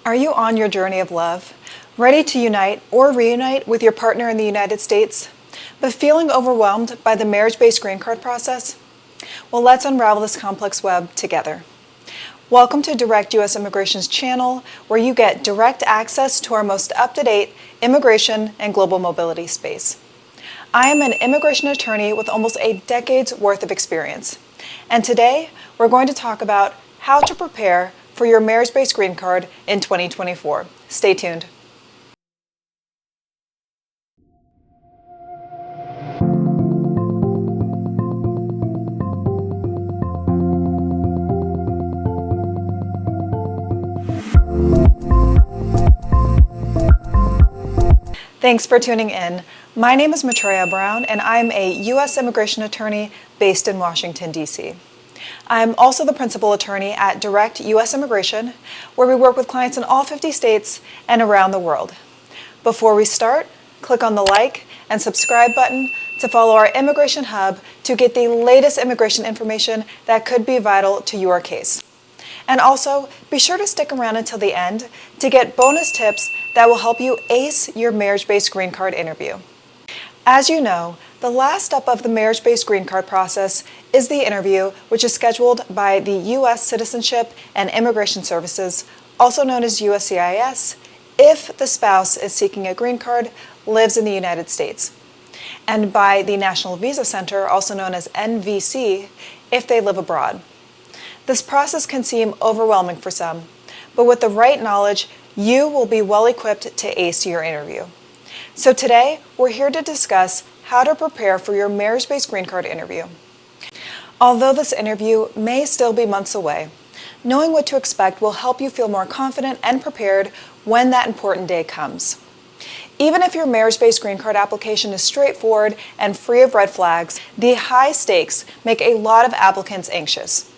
Are you on your journey of love, ready to unite or reunite with your partner in the United States, but feeling overwhelmed by the marriage-based green card process? Well, let's unravel this complex web together. Welcome to Direct U.S. Immigration's channel, where you get direct access to our most up-to-date immigration and global mobility space. I am an immigration attorney with almost a decade's worth of experience, and today we're going to talk about how to prepare for your marriage-based green card in 2024. Stay tuned. Thanks for tuning in. My name is Matreya Brown, and I'm a U.S. immigration attorney based in Washington, D.C. I'm also the principal attorney at Direct U.S. Immigration, where we work with clients in all 50 states and around the world. Before we start, click on the like and subscribe button to follow our Immigration Hub to get the latest immigration information that could be vital to your case. And also, be sure to stick around until the end to get bonus tips that will help you ace your marriage-based green card interview. As you know, the last step of the marriage-based green card process is the interview, which is scheduled by the U.S. Citizenship and Immigration Services, also known as USCIS, if the spouse is seeking a green card, lives in the United States, and by the National Visa Center, also known as NVC, if they live abroad. This process can seem overwhelming for some, but with the right knowledge, you will be well equipped to ace your interview. So today, we're here to discuss how to prepare for your marriage-based green card interview. Although this interview may still be months away, knowing what to expect will help you feel more confident and prepared when that important day comes. Even if your marriage-based green card application is straightforward and free of red flags, the high stakes make a lot of applicants anxious.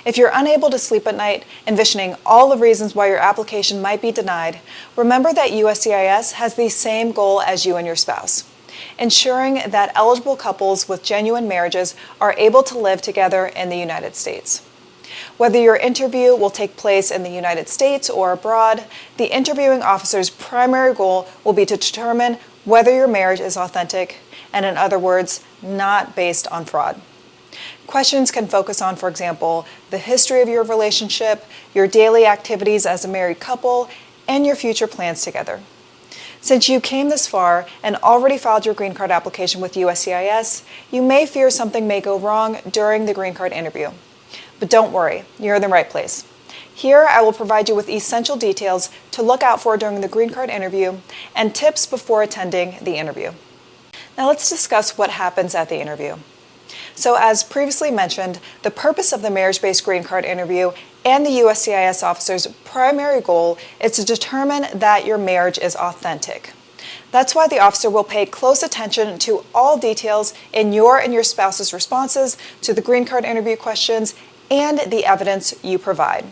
If you're unable to sleep at night, envisioning all the reasons why your application might be denied, remember that USCIS has the same goal as you and your spouse: ensuring that eligible couples with genuine marriages are able to live together in the United States. Whether your interview will take place in the United States or abroad, the interviewing officer's primary goal will be to determine whether your marriage is authentic, and in other words, not based on fraud. Questions can focus on, for example, the history of your relationship, your daily activities as a married couple, and your future plans together. Since you came this far and already filed your green card application with USCIS, you may fear something may go wrong during the green card interview. But don't worry, you're in the right place. Here, I will provide you with essential details to look out for during the green card interview and tips before attending the interview. Now let's discuss what happens at the interview. So as previously mentioned, the purpose of the marriage-based green card interview and the USCIS officer's primary goal is to determine that your marriage is authentic. That's why the officer will pay close attention to all details in your and your spouse's responses to the green card interview questions and the evidence you provide.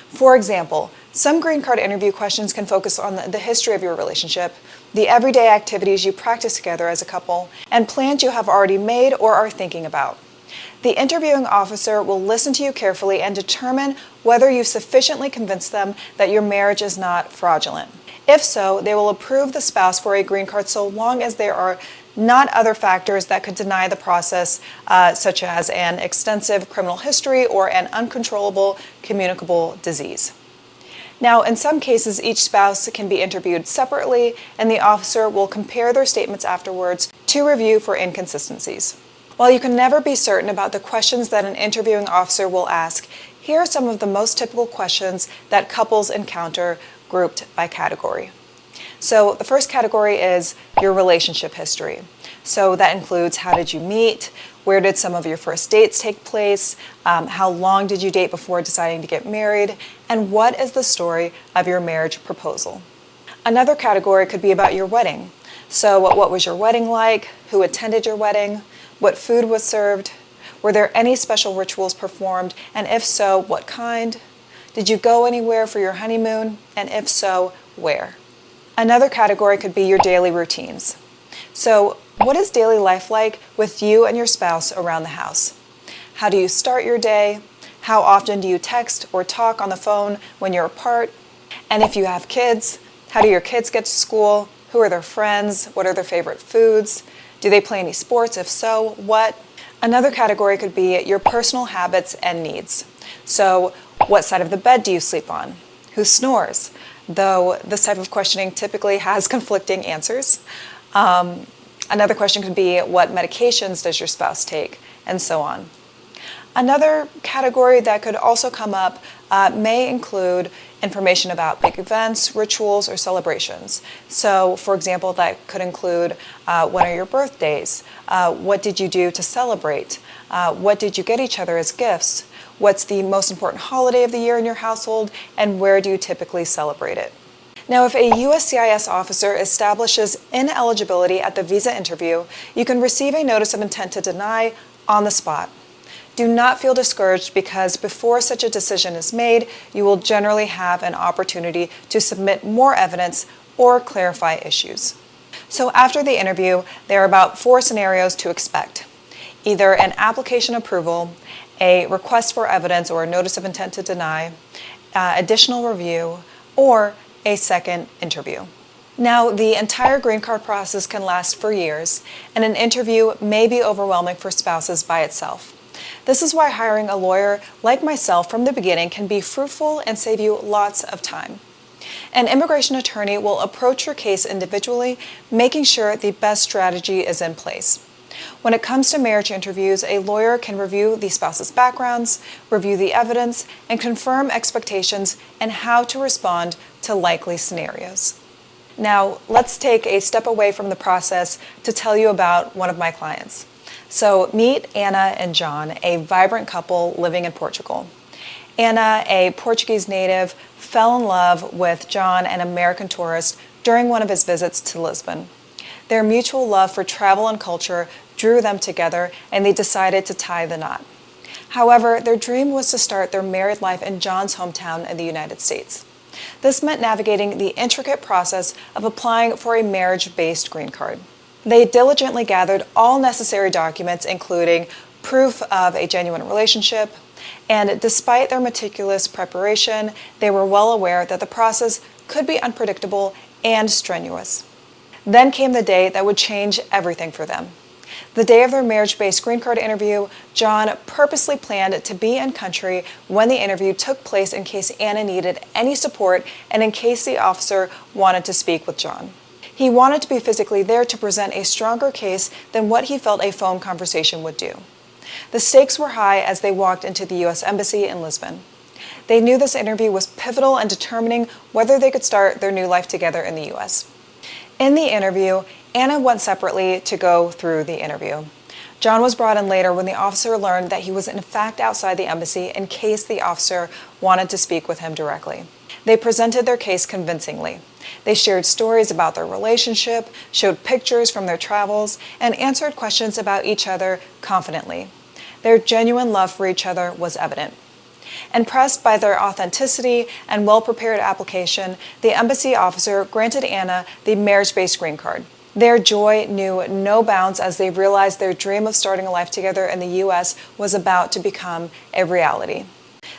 For example, some green card interview questions can focus on the history of your relationship, the everyday activities you practice together as a couple, and plans you have already made or are thinking about. The interviewing officer will listen to you carefully and determine whether you've sufficiently convinced them that your marriage is not fraudulent. If so, they will approve the spouse for a green card so long as there are not other factors that could deny the process, such as an extensive criminal history or an uncontrollable communicable disease. Now, in some cases, each spouse can be interviewed separately, and the officer will compare their statements afterwards to review for inconsistencies. While you can never be certain about the questions that an interviewing officer will ask, here are some of the most typical questions that couples encounter grouped by category. So the first category is your relationship history. So that includes, how did you meet? Where did some of your first dates take place? How long did you date before deciding to get married? And what is the story of your marriage proposal? Another category could be about your wedding. So what was your wedding like? Who attended your wedding? What food was served? Were there any special rituals performed? And if so, what kind? Did you go anywhere for your honeymoon? And if so, where? Another category could be your daily routines. So what is daily life like with you and your spouse around the house? How do you start your day? How often do you text or talk on the phone when you're apart? And if you have kids, how do your kids get to school? Who are their friends? What are their favorite foods? Do they play any sports? If so, what? Another category could be your personal habits and needs. So, what side of the bed do you sleep on? Who snores? Though this type of questioning typically has conflicting answers. Another question could be, what medications does your spouse take? And so on. Another category that could also come up may include information about big events, rituals, or celebrations. So, for example, that could include when are your birthdays? What did you do to celebrate? What did you get each other as gifts? What's the most important holiday of the year in your household? And where do you typically celebrate it? Now, if a USCIS officer establishes ineligibility at the visa interview, you can receive a notice of intent to deny on the spot. Do not feel discouraged because before such a decision is made, you will generally have an opportunity to submit more evidence or clarify issues. So after the interview, there are about 4 scenarios to expect. Either an application approval, a request for evidence or a notice of intent to deny, additional review, or a second interview. Now, the entire green card process can last for years, and an interview may be overwhelming for spouses by itself. This is why hiring a lawyer like myself from the beginning can be fruitful and save you lots of time. An immigration attorney will approach your case individually, making sure the best strategy is in place. When it comes to marriage interviews, a lawyer can review the spouse's backgrounds, review the evidence, and confirm expectations and how to respond to likely scenarios. Now, let's take a step away from the process to tell you about one of my clients. So meet Anna and John, a vibrant couple living in Portugal. Anna, a Portuguese native, fell in love with John, an American tourist, during one of his visits to Lisbon. Their mutual love for travel and culture drew them together, and they decided to tie the knot. However, their dream was to start their married life in John's hometown in the United States. This meant navigating the intricate process of applying for a marriage-based green card. They diligently gathered all necessary documents, including proof of a genuine relationship, and despite their meticulous preparation, they were well aware that the process could be unpredictable and strenuous. Then came the day that would change everything for them. The day of their marriage-based green card interview, John purposely planned to be in country when the interview took place in case Anna needed any support and in case the officer wanted to speak with John. He wanted to be physically there to present a stronger case than what he felt a phone conversation would do. The stakes were high as they walked into the U.S. Embassy in Lisbon. They knew this interview was pivotal in determining whether they could start their new life together in the U.S. In the interview, Anna went separately to go through the interview. John was brought in later when the officer learned that he was in fact outside the embassy in case the officer wanted to speak with him directly. They presented their case convincingly. They shared stories about their relationship, showed pictures from their travels, and answered questions about each other confidently. Their genuine love for each other was evident. Impressed by their authenticity and well-prepared application, the embassy officer granted Anna the marriage-based green card. Their joy knew no bounds as they realized their dream of starting a life together in the U.S. was about to become a reality.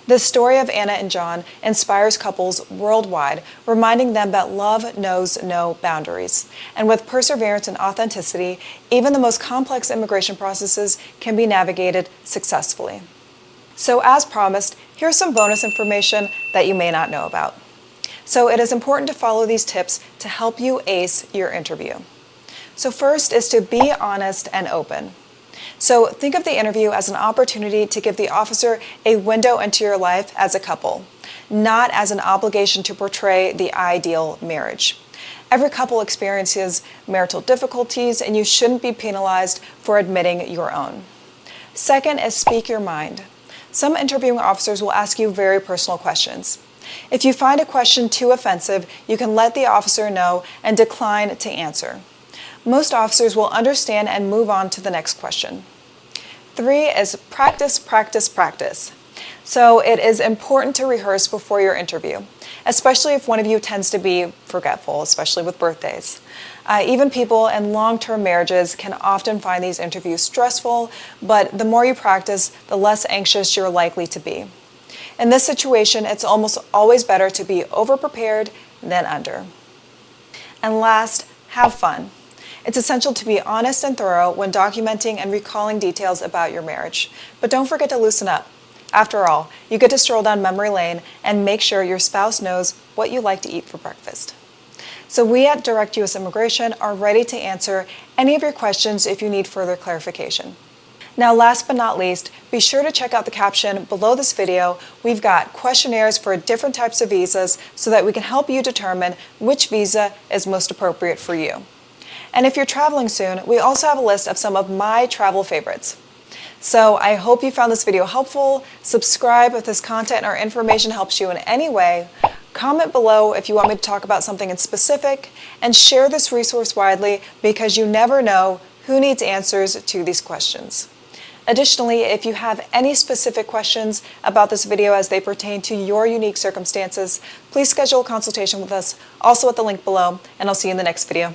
The story of Anna and John inspires couples worldwide, reminding them that love knows no boundaries. And with perseverance and authenticity, even the most complex immigration processes can be navigated successfully. So as promised, here's some bonus information that you may not know about. So it is important to follow these tips to help you ace your interview. So first is to be honest and open. So think of the interview as an opportunity to give the officer a window into your life as a couple, not as an obligation to portray the ideal marriage. Every couple experiences marital difficulties, and you shouldn't be penalized for admitting your own. Second is speak your mind. Some interviewing officers will ask you very personal questions. If you find a question too offensive, you can let the officer know and decline to answer. Most officers will understand and move on to the next question. 3 is practice, practice, practice. So it is important to rehearse before your interview, especially if one of you tends to be forgetful, especially with birthdays. Even people in long-term marriages can often find these interviews stressful, but the more you practice, the less anxious you're likely to be. In this situation, it's almost always better to be over-prepared than under. And last, have fun. It's essential to be honest and thorough when documenting and recalling details about your marriage. But don't forget to loosen up. After all, you get to stroll down memory lane and make sure your spouse knows what you like to eat for breakfast. So we at Direct U.S. Immigration are ready to answer any of your questions if you need further clarification. Now, last but not least, be sure to check out the caption below this video. We've got questionnaires for different types of visas so that we can help you determine which visa is most appropriate for you. And if you're traveling soon, we also have a list of some of my travel favorites. So I hope you found this video helpful. Subscribe if this content or information helps you in any way. Comment below if you want me to talk about something in specific, and share this resource widely because you never know who needs answers to these questions. Additionally, if you have any specific questions about this video as they pertain to your unique circumstances, please schedule a consultation with us, also at the link below, and I'll see you in the next video.